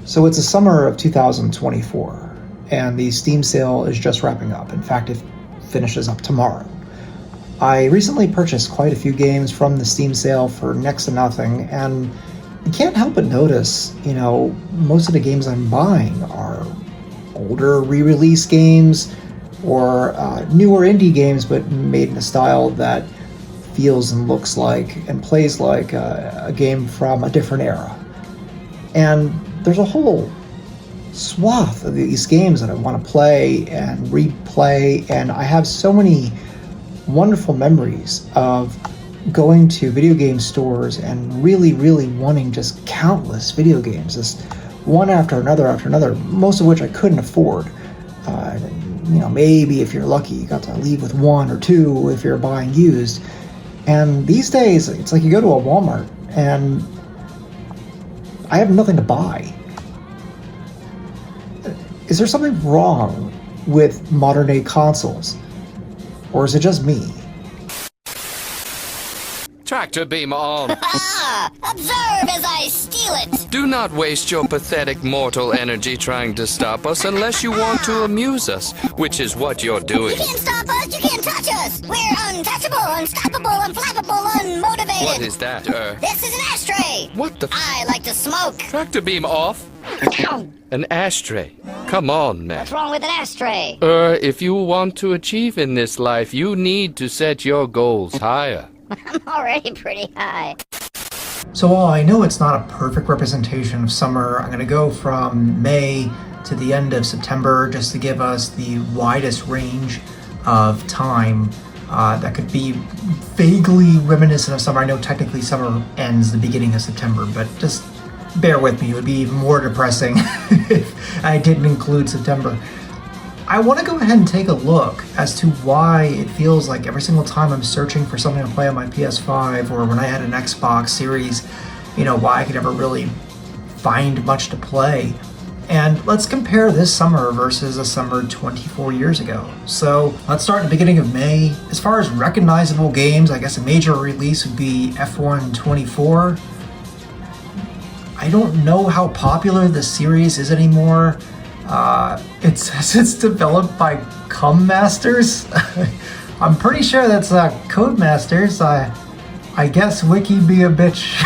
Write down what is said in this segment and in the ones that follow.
So it's the summer of 2024, and the Steam sale is just wrapping up. In fact, it finishes up tomorrow. I recently purchased quite a few games from the Steam sale for next to nothing, and you can't help but notice, most of the games I'm buying are older re-release games or newer indie games, but made in a style that feels and looks like and plays like a game from a different era. And there's a whole swath of these games that I want to play and replay, and I have so many wonderful memories of going to video game stores and really, really wanting just countless video games, just one after another, most of which I couldn't afford. Maybe if you're lucky, you got to leave with one or two if you're buying used. And these days, it's like you go to a Walmart and I have nothing to buy. Is there something wrong with modern day consoles? Or is it just me? Tractor beam on. Observe as I steal it. Do not waste your pathetic mortal energy trying to stop us unless you want to amuse us, which is what you're doing. You can't stop us, you can't touch us. We're untouchable, unstoppable, unflappable, unmotivated. What is that, This is an ashtray. What the I like to smoke. Tractor beam off? An ashtray. Come on, man. What's wrong with an ashtray? If you want to achieve in this life, you need to set your goals higher. I'm already pretty high. So while I know it's not a perfect representation of summer, I'm going to go from May to the end of September just to give us the widest range of time that could be vaguely reminiscent of summer. I know technically summer ends the beginning of September, but just bear with me. It would be even more depressing if I didn't include September. I want to go ahead and take a look as to why it feels like every single time I'm searching for something to play on my PS5 or when I had an Xbox Series, why I could never really find much to play. And let's compare this summer versus a summer 24 years ago. So let's start at the beginning of May. As far as recognizable games, I guess a major release would be F1 24. I don't know how popular the series is anymore. It says it's developed by Codemasters. I'm pretty sure that's Codemasters. I guess Wiki be a bitch.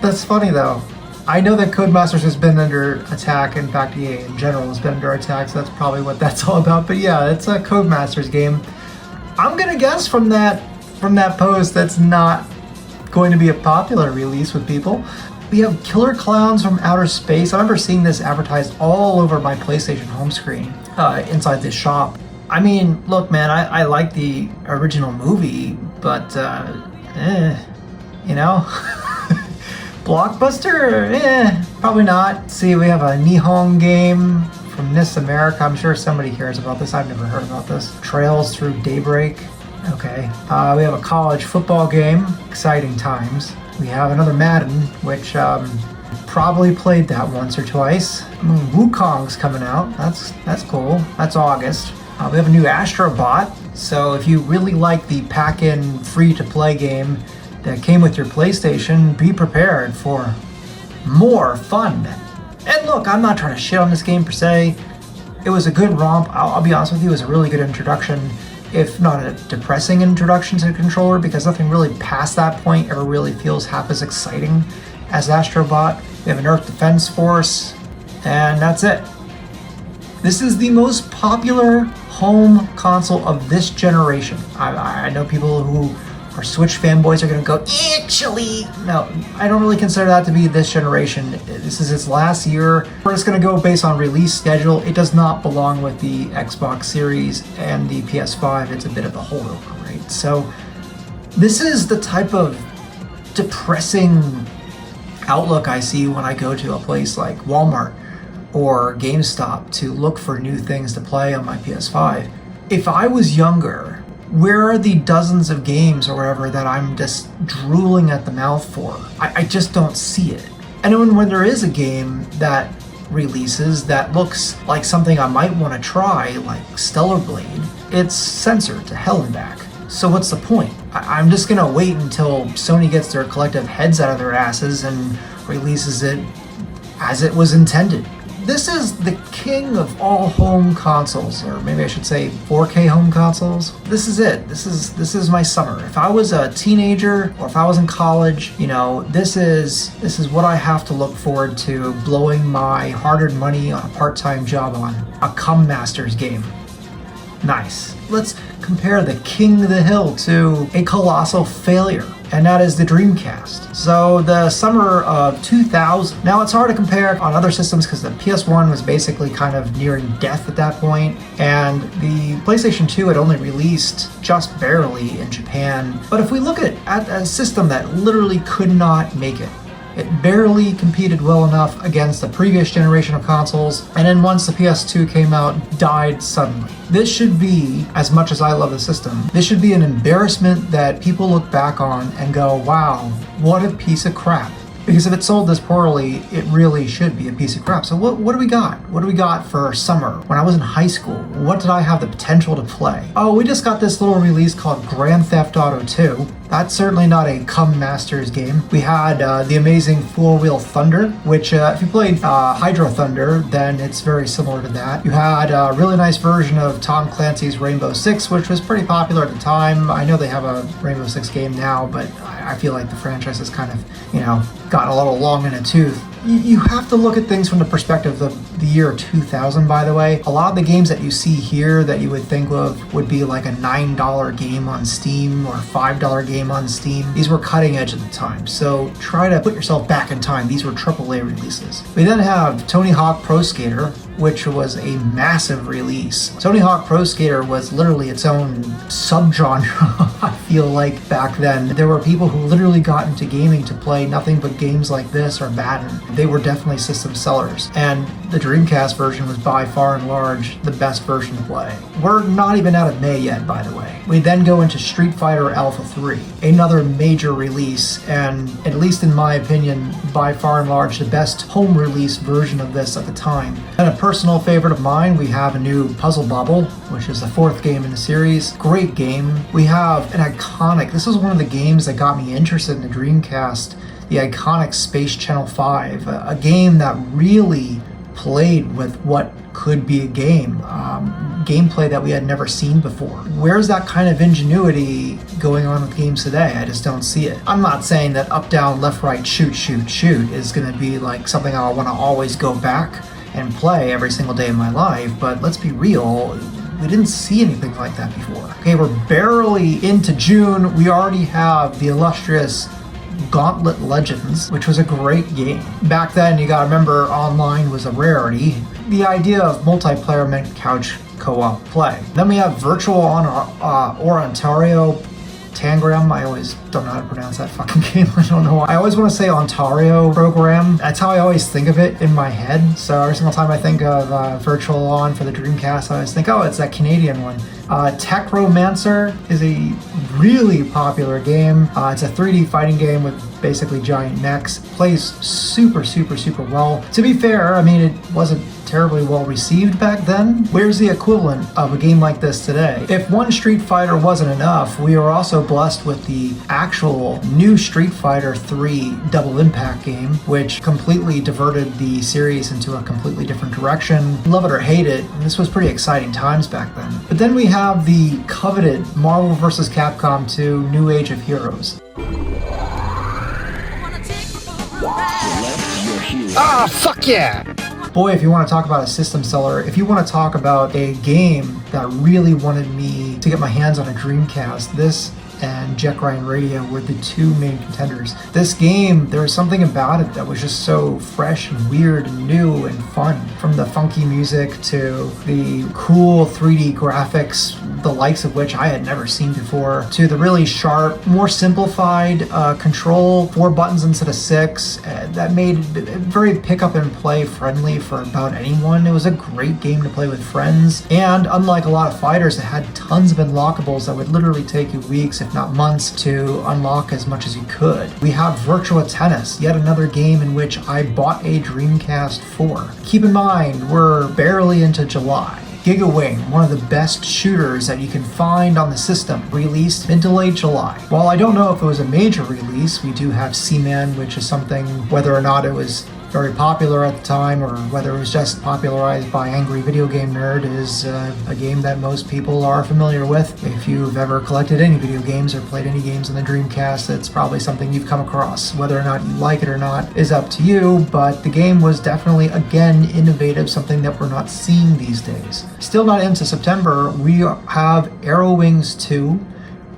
That's funny though. I know that Codemasters has been under attack. In fact, EA in general has been under attack, so that's probably what that's all about. But yeah, it's a Codemasters game. I'm gonna guess from that post that's not going to be a popular release with people. We have Killer Clowns from Outer Space. I remember seeing this advertised all over my PlayStation home screen inside this shop. I mean, look, man, I like the original movie, but, Blockbuster? Probably not. See, we have a Nihon game from NIS America. I'm sure somebody cares about this. I've never heard about this. Trails Through Daybreak. Okay. We have a college football game. Exciting times. We have another Madden, which probably played that once or twice. Wukong's coming out. That's cool. That's August. We have a new Astro Bot. So if you really like the pack-in free-to-play game that came with your PlayStation, be prepared for more fun. And look, I'm not trying to shit on this game per se. It was a good romp. I'll be honest with you, it was a really good introduction. If not a depressing introduction to the controller, because nothing really past that point ever really feels half as exciting as Astrobot. We have an Earth Defense Force, and that's it. This is the most popular home console of this generation. I know people who are Switch fanboys are going to go, actually, no, I don't really consider that to be this generation. This is its last year. We're just going to go based on release schedule. It does not belong with the Xbox Series and the PS5. It's a bit of a holdover, right? So this is the type of depressing outlook I see when I go to a place like Walmart or GameStop to look for new things to play on my PS5. If I was younger, where are the dozens of games or whatever that I'm just drooling at the mouth for? I just don't see it. And when there is a game that releases that looks like something I might want to try, like Stellar Blade, it's censored to hell and back. So what's the point? I'm just gonna wait until Sony gets their collective heads out of their asses and releases it as it was intended. This is the king of all home consoles, or maybe I should say 4K home consoles. This is it. This is my summer. If I was a teenager or if I was in college, you know, this is what I have to look forward to blowing my hard-earned money on a part-time job on. A Come Masters game. Nice. Let's compare the King of the Hill to a colossal failure, and that is the Dreamcast. So the summer of 2000, now it's hard to compare on other systems because the PS1 was basically kind of nearing death at that point, and the PlayStation 2 had only released just barely in Japan. But if we look at a system that literally could not make it, it barely competed well enough against the previous generation of consoles, and then once the PS2 came out, died suddenly. This should be, as much as I love the system, this should be an embarrassment that people look back on and go, wow, what a piece of crap. Because if it sold this poorly, it really should be a piece of crap. So what do we got? What do we got for summer? When I was in high school, what did I have the potential to play? Oh, we just got this little release called Grand Theft Auto 2. That's certainly not a Come Masters game. We had the amazing Four-Wheel Thunder, which if you played Hydro Thunder, then it's very similar to that. You had a really nice version of Tom Clancy's Rainbow Six, which was pretty popular at the time. I know they have a Rainbow Six game now, but I feel like the franchise has kind of, gotten a little long in a tooth. You have to look at things from the perspective of the year 2000, by the way. A lot of the games that you see here that you would think of would be like a $9 game on Steam or a $5 game on Steam. These were cutting edge at the time, so try to put yourself back in time. These were AAA releases. We then have Tony Hawk Pro Skater, which was a massive release. Tony Hawk Pro Skater was literally its own subgenre, I feel like, back then. There were people who literally got into gaming to play nothing but games like this or Madden. They were definitely system sellers, and the Dreamcast version was by far and large the best version to play. We're not even out of May yet, by the way. We then go into Street Fighter Alpha 3, another major release, and at least in my opinion, by far and large the best home release version of this at the time. And a personal favorite of mine, we have a new Puzzle Bobble, which is the fourth game in the series. Great game. We have an iconic, this was one of the games that got me interested in the Dreamcast, the iconic Space Channel 5, a game that really played with what could be a game, gameplay that we had never seen before. Where's that kind of ingenuity going on with games today? I just don't see it. I'm not saying that up, down, left, right, shoot is going to be like something I want to always go back and play every single day of my life, but let's be real, we didn't see anything like that before. Okay, we're barely into June. We already have the illustrious Gauntlet Legends, which was a great game. Back then, you gotta remember, online was a rarity. The idea of multiplayer meant couch co-op play. Then we have Virtual or Ontario Tangram. I always don't know how to pronounce that fucking game. I don't know why. I always want to say Ontario program. That's how I always think of it in my head. So every single time I think of Virtual On for the Dreamcast, I always think, oh, it's that Canadian one. Tech Romancer is a really popular game. It's a 3D fighting game with basically giant mechs. Plays super well. To be fair, I mean, it wasn't terribly well received back then. Where's the equivalent of a game like this today? If one Street Fighter wasn't enough, we were also blessed with the actual new Street Fighter 3 Double Impact game, which completely diverted the series into a completely different direction. Love it or hate it, this was pretty exciting times back then. But then we have the coveted Marvel vs. Capcom 2 New Age of Heroes. Ah, fuck yeah! Boy, if you want to talk about a system seller, if you want to talk about a game that really wanted me to get my hands on a Dreamcast, this and Jet Grind Radio were the two main contenders. This game, there was something about it that was just so fresh and weird and new and fun. From the funky music to the cool 3D graphics, the likes of which I had never seen before, to the really sharp, more simplified control, 4 buttons instead of 6, that made it very pick up and play friendly for about anyone. It was a great game to play with friends, and unlike a lot of fighters, it had tons of unlockables that would literally take you weeks, if not months, to unlock as much as you could. We have Virtua Tennis, yet another game in which I bought a Dreamcast for. Keep in mind, we're barely into July. Giga Wing, one of the best shooters that you can find on the system, released mid to late July. While I don't know if it was a major release, we do have Seaman, which is something, whether or not it was very popular at the time or whether it was just popularized by Angry Video Game Nerd, is a game that most people are familiar with. If you've ever collected any video games or played any games on the Dreamcast, it's probably something you've come across. Whether or not you like it or not is up to you, but the game was definitely, again, innovative, something that we're not seeing these days. Still not into September, we have Arrow Wings 2,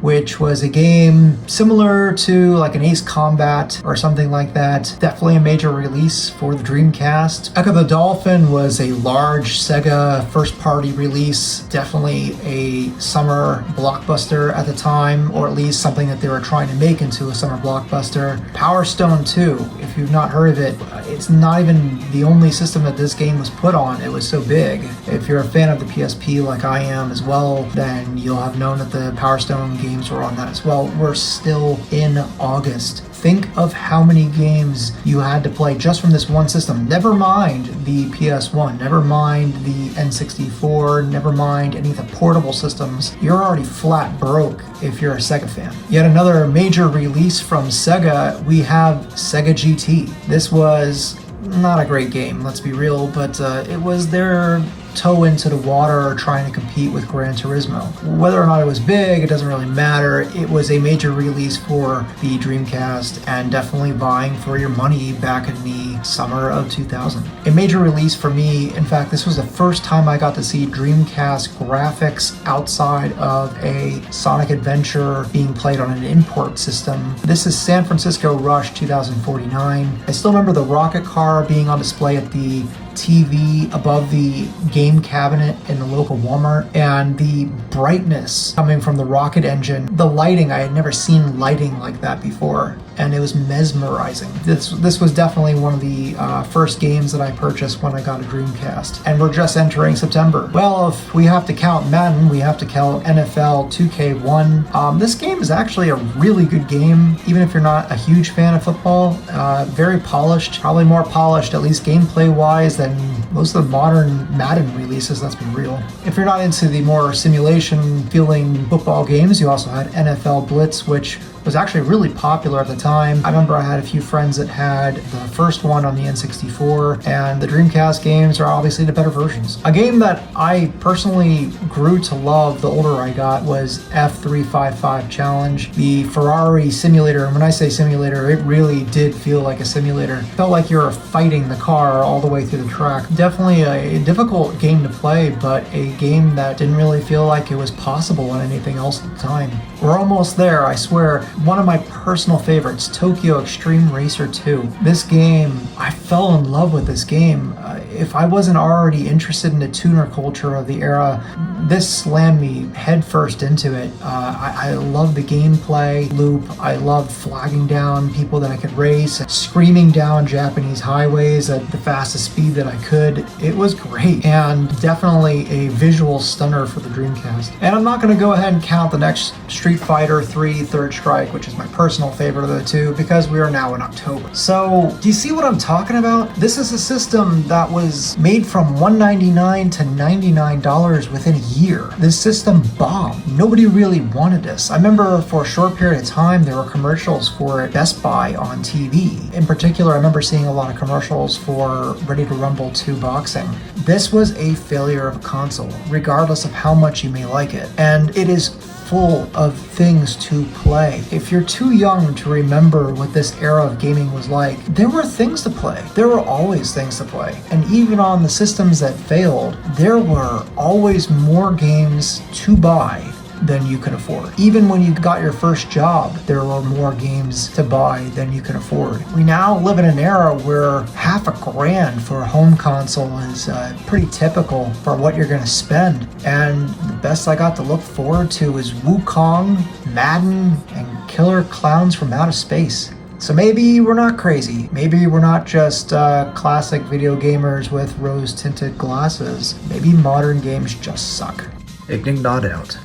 which was a game similar to like an Ace Combat or something like that. Definitely a major release for the Dreamcast. Echo the Dolphin was a large Sega first-party release. Definitely a summer blockbuster at the time, or at least something that they were trying to make into a summer blockbuster. Power Stone 2, if you've not heard of it, it's not even the only system that this game was put on. It was so big. If you're a fan of the PSP like I am as well, then you'll have known that the Power Stone games were on that as well. We're still in August. Think of how many games you had to play just from this one system. Never mind the PS1, never mind the N64, never mind any of the portable systems. You're already flat broke if you're a Sega fan. Yet another major release from Sega, we have Sega GT. This was not a great game, let's be real, but it was their toe into the water trying to compete with Gran Turismo. Whether or not it was big, it doesn't really matter. It was a major release for the Dreamcast and definitely vying for your money back in the summer of 2000. A major release for me, in fact, this was the first time I got to see Dreamcast graphics outside of a Sonic Adventure being played on an import system. This is San Francisco Rush 2049. I still remember the rocket car being on display at the TV above the game cabinet in the local Walmart, and the brightness coming from the rocket engine, the lighting, I had never seen lighting like that before, and it was mesmerizing. This was definitely one of the first games that I purchased when I got a Dreamcast, and we're just entering September. Well, if we have to count Madden, we have to count NFL 2K1. This game is actually a really good game, even if you're not a huge fan of football. Very polished, probably more polished, at least gameplay-wise, than most of the modern Madden releases, let's be real. If you're not into the more simulation-feeling football games, you also had NFL Blitz, which was actually really popular at the time. I remember I had a few friends that had the first one on the N64, and the Dreamcast games are obviously the better versions. A game that I personally grew to love the older I got was F355 Challenge, the Ferrari simulator. And when I say simulator, it really did feel like a simulator. It felt like you were fighting the car all the way through the track. Definitely a difficult game to play, but a game that didn't really feel like it was possible on anything else at the time. We're almost there, I swear. One of my personal favorites, Tokyo Extreme Racer 2. This game, I fell in love with this game. If I wasn't already interested in the tuner culture of the era, this slammed me headfirst into it. I love the gameplay loop. I loved flagging down people that I could race, screaming down Japanese highways at the fastest speed that I could. It was great, and definitely a visual stunner for the Dreamcast. And I'm not going to go ahead and count the next Street Fighter 3 Third Strike, which is my personal favorite of the two, because we are now in October. So, do you see what I'm talking about? This is a system that was made from $199 to $99 within a year. This system bombed. Nobody really wanted this. I remember for a short period of time, there were commercials for it, Best Buy on TV. In particular, I remember seeing a lot of commercials for Ready to Rumble 2 boxing. This was a failure of a console, regardless of how much you may like it. And it is full of things to play. If you're too young to remember what this era of gaming was like, there were things to play. There were always things to play. And even on the systems that failed, there were always more games to buy than you can afford. Even when you got your first job, there were more games to buy than you can afford. We now live in an era where $500,000 for a home console is pretty typical for what you're going to spend. And the best I got to look forward to is Wukong, Madden, and Killer Clowns from Outer Space. So maybe we're not crazy. Maybe we're not just classic video gamers with rose-tinted glasses. Maybe modern games just suck. Ignignot out.